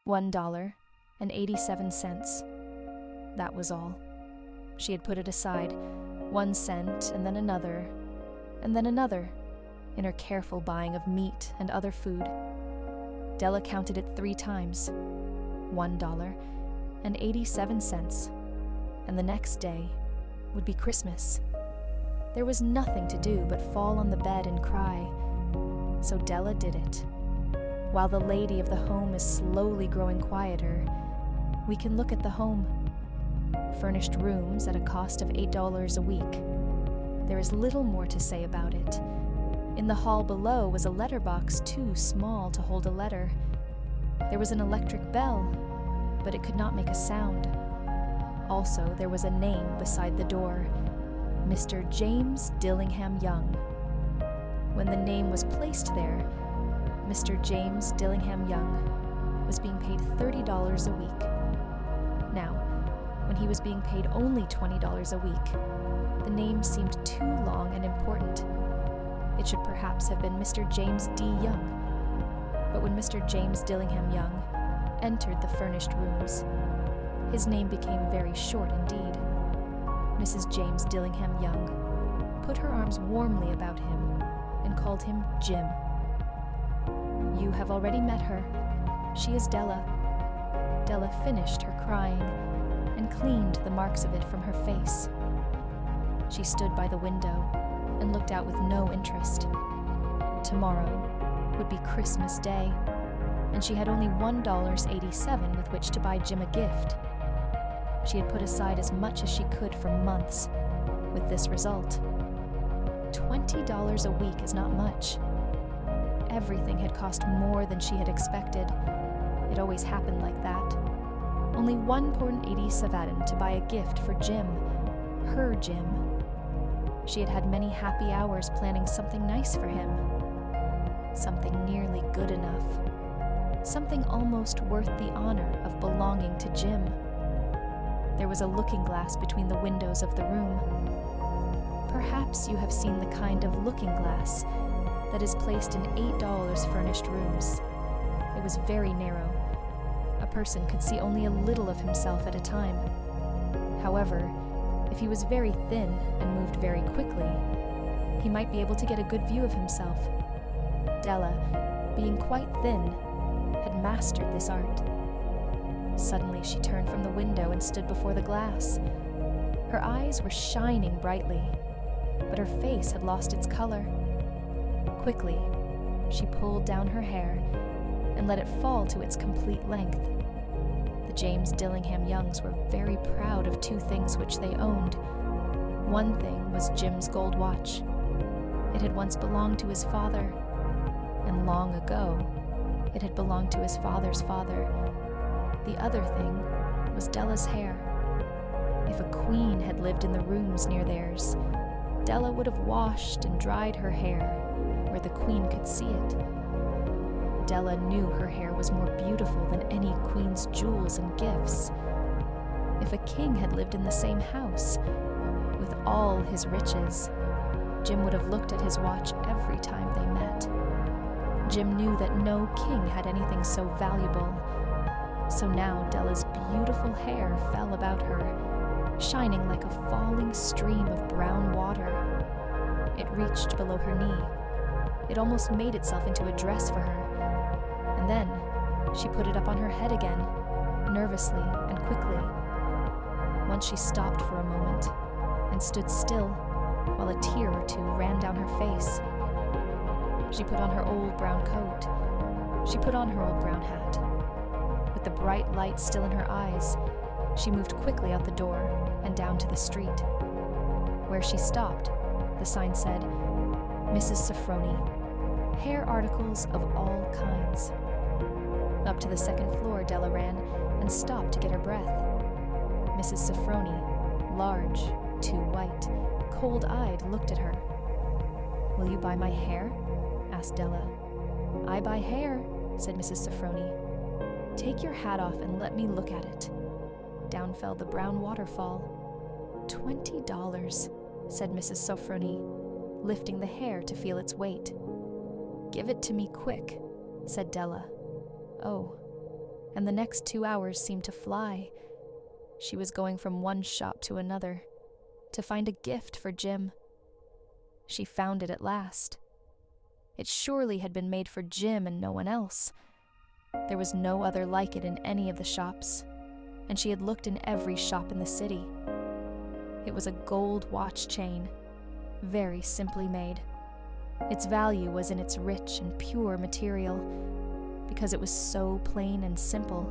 $1.87. That was all. She had put it aside, 1 cent and then another, in her careful buying of meat and other food. Della counted it 3 times, $1.87, and the next day would be Christmas. There was nothing to do but fall on the bed and cry, so Della did it. While the lady of the home is slowly growing quieter, we can look at the home. Furnished rooms at a cost of $8 a week. There is little more to say about it. In the hall below was a letterbox too small to hold a letter. There was an electric bell, but it could not make a sound. Also, there was a name beside the door, Mr. James Dillingham Young. When the name was placed there, Mr. James Dillingham Young was being paid $30 a week. Now, when he was being paid only $20 a week, the name seemed too long and important. It should perhaps have been Mr. James D. Young. But when Mr. James Dillingham Young entered the furnished rooms, his name became very short indeed. Mrs. James Dillingham Young put her arms warmly about him and called him Jim. You have already met her. She is Della. Della finished her crying and cleaned the marks of it from her face. She stood by the window and looked out with no interest. Tomorrow would be Christmas Day, and she had only $1.87 with which to buy Jim a gift. She had put aside as much as she could for months, with this result. $20 a week is not much. Everything had cost more than she had expected. It always happened like that. Only $1.87 to buy a gift for Jim, her Jim. She had had many happy hours planning something nice for him. Something nearly good enough. Something almost worth the honor of belonging to Jim. There was a looking glass between the windows of the room. Perhaps you have seen the kind of looking glass that is placed in $8 furnished rooms. It was very narrow. A person could see only a little of himself at a time. However, if he was very thin and moved very quickly, he might be able to get a good view of himself. Della, being quite thin, had mastered this art. Suddenly she turned from the window and stood before the glass. Her eyes were shining brightly, but her face had lost its color. Quickly, she pulled down her hair and let it fall to its complete length. The James Dillingham Youngs were very proud of 2 things which they owned. One thing was Jim's gold watch. It had once belonged to his father, and long ago, it had belonged to his father's father. The other thing was Della's hair. If a queen had lived in the rooms near theirs, Della would have washed and dried her hair where the queen could see it. Della knew her hair was more beautiful than any queen's jewels and gifts. If a king had lived in the same house, with all his riches, Jim would have looked at his watch every time they met. Jim knew that no king had anything so valuable. So now Della's beautiful hair fell about her, shining like a falling stream of brown water. It reached below her knee. It almost made itself into a dress for her. And then she put it up on her head again, nervously and quickly. Once she stopped for a moment and stood still while a tear or 2 ran down her face. She put on her old brown coat. She put on her old brown hat. With the bright light still in her eyes, she moved quickly out the door and down to the street. Where she stopped, the sign said, Mrs. Sofroni, hair articles of all kinds. Up to the 2nd floor Della ran and stopped to get her breath. Mrs. Sofroni, large, too white, cold-eyed, looked at her. Will you buy my hair? Asked Della. I buy hair, said Mrs. Sofroni. Take your hat off and let me look at it. Down fell the brown waterfall. $20, said Mrs. Sofroni, lifting the hair to feel its weight. Give it to me quick, said Della. Oh, and the next 2 hours seemed to fly. She was going from one shop to another to find a gift for Jim. She found it at last. It surely had been made for Jim and no one else. There was no other like it in any of the shops, and she had looked in every shop in the city. It was a gold watch chain, very simply made. Its value was in its rich and pure material. Because it was so plain and simple,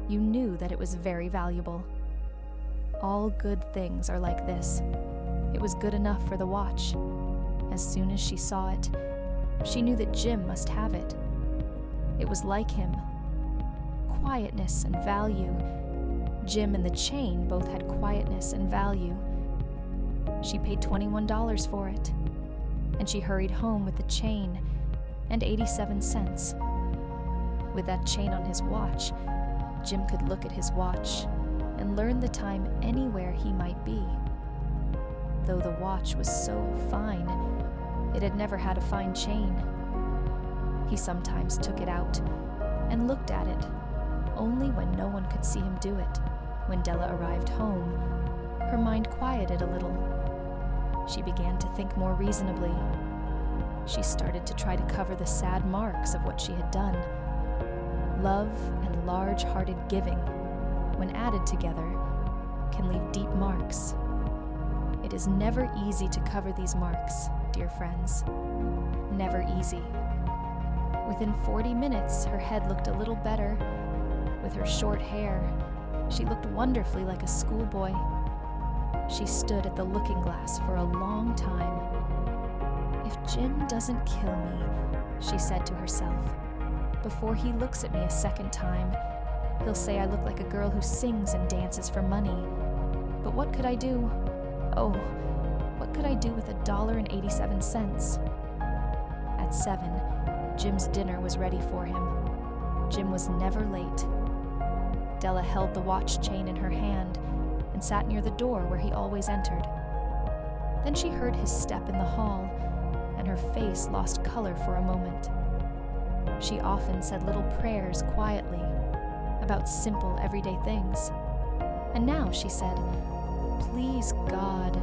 you knew that it was very valuable. All good things are like this. It was good enough for the watch. As soon as she saw it, she knew that Jim must have it. It was like him. Quietness and value. Jim and the chain both had quietness and value. She paid $21 for it, and she hurried home with the chain and 87 cents. With that chain on his watch, Jim could look at his watch and learn the time anywhere he might be. Though the watch was so fine, it had never had a fine chain. He sometimes took it out and looked at it, only when no one could see him do it. When Della arrived home, her mind quieted a little. She began to think more reasonably. She started to try to cover the sad marks of what she had done. Love and large-hearted giving, when added together, can leave deep marks. It is never easy to cover these marks, dear friends. Never easy. Within 40 minutes, her head looked a little better. With her short hair, she looked wonderfully like a schoolboy. She stood at the looking glass for a long time. If Jim doesn't kill me, she said to herself, before he looks at me a second time, he'll say I look like a girl who sings and dances for money. But what could I do? Oh, what could I do with $1.87? At 7, Jim's dinner was ready for him. Jim was never late. Della held the watch chain in her hand and sat near the door where he always entered. Then she heard his step in the hall, and her face lost color for a moment. She often said little prayers quietly about simple, everyday things. And now she said, "Please, God,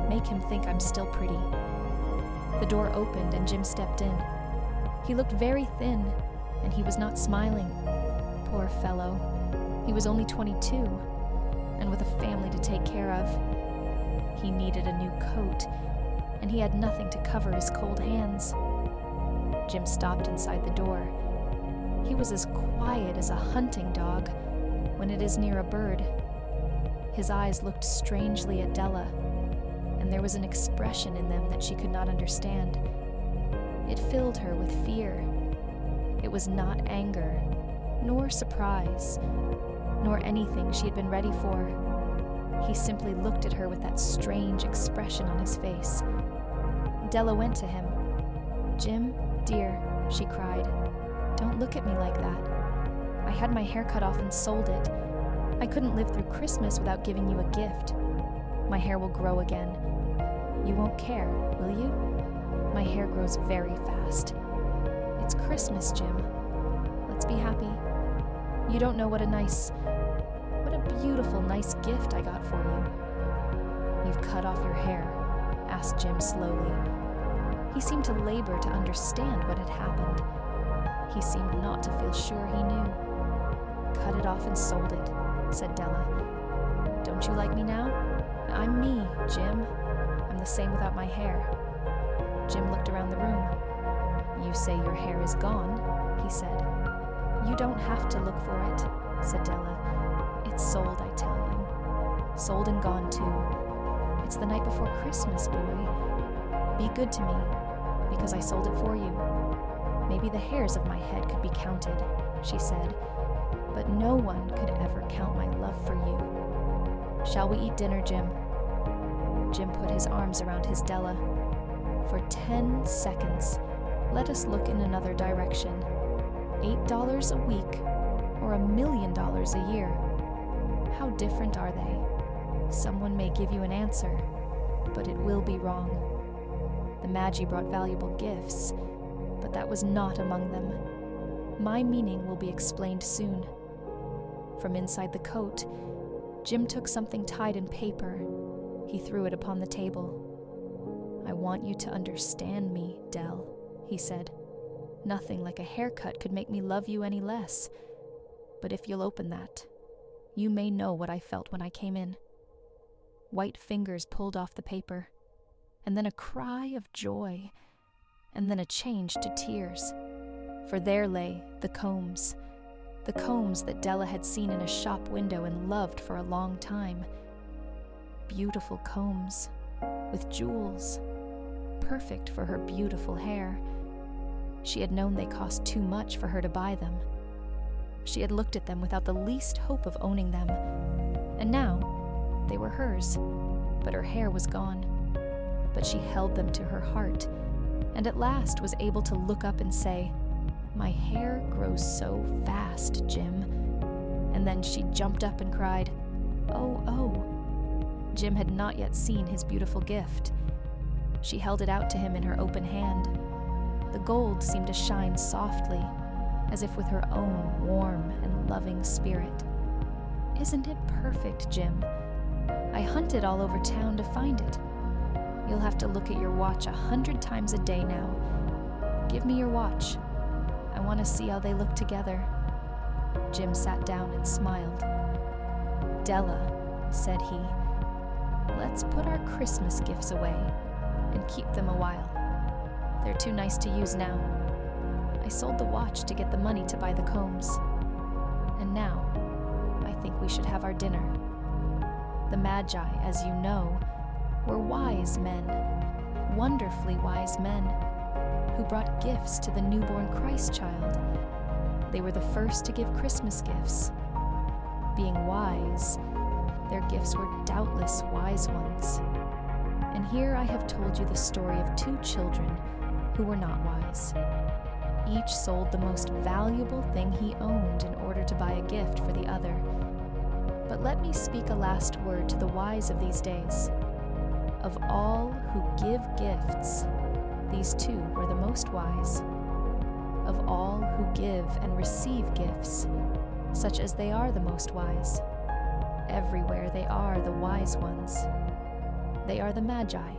make him think I'm still pretty." The door opened and Jim stepped in. He looked very thin, and he was not smiling. Poor fellow. He was only 22, and with a family to take care of. He needed a new coat, and he had nothing to cover his cold hands. Jim stopped inside the door. He was as quiet as a hunting dog when it is near a bird. His eyes looked strangely at Della, and there was an expression in them that she could not understand. It filled her with fear. It was not anger, nor surprise, nor anything she had been ready for. He simply looked at her with that strange expression on his face. Della went to him. "Jim, dear," she cried, "don't look at me like that. I had my hair cut off and sold it. I couldn't live through Christmas without giving you a gift. My hair will grow again. You won't care, will you? My hair grows very fast. It's Christmas, Jim. Let's be happy. You don't know what a beautiful, nice gift I got for you." "You've cut off your hair?" asked Jim slowly. He seemed to labor to understand what had happened. He seemed not to feel sure he knew. "Cut it off and sold it," said Della. "Don't you like me now? I'm me, Jim. I'm the same without my hair." Jim looked around the room. "You say your hair is gone," he said. "You don't have to look for it," said Della. "It's sold, I tell you. Sold and gone too. It's the night before Christmas, boy. Be good to me, because I sold it for you. Maybe the hairs of my head could be counted," she said, "but no one could ever count my love for you. Shall we eat dinner, Jim?" Jim put his arms around his Della. "For 10 seconds, let us look in another direction. $8 a week, or $1 million a year. How different are they? Someone may give you an answer, but it will be wrong. The Magi brought valuable gifts, but that was not among them. My meaning will be explained soon. From inside the coat, Jim took something tied in paper. He threw it upon the table. "I want you to understand me, Dell," he said. "Nothing like a haircut could make me love you any less. But if you'll open that, you may know what I felt when I came in." White fingers pulled off the paper, and then a cry of joy, and then a change to tears. For there lay the combs that Della had seen in a shop window and loved for a long time. Beautiful combs, with jewels, perfect for her beautiful hair. She had known they cost too much for her to buy them. She had looked at them without the least hope of owning them, and now they were hers, but her hair was gone. But she held them to her heart, and at last was able to look up and say, "My hair grows so fast, Jim." And then she jumped up and cried, "Oh, oh." Jim had not yet seen his beautiful gift. She held it out to him in her open hand. The gold seemed to shine softly, as if with her own warm and loving spirit. "Isn't it perfect, Jim? I hunted all over town to find it. You'll have to look at your watch 100 times a day now. Give me your watch. I want to see how they look together." Jim sat down and smiled. "Della," said he, "let's put our Christmas gifts away and keep them a while. They're too nice to use now. I sold the watch to get the money to buy the combs. And now, I think we should have our dinner." The Magi, as you know, were wise men, wonderfully wise men, who brought gifts to the newborn Christ child. They were the first to give Christmas gifts. Being wise, their gifts were doubtless wise ones. And here I have told you the story of two children who were not wise. Each sold the most valuable thing he owned in order to buy a gift for the other. But let me speak a last word to the wise of these days. Of all who give gifts, these two were the most wise. Of all who give and receive gifts, such as they are the most wise. Everywhere they are the wise ones. They are the Magi.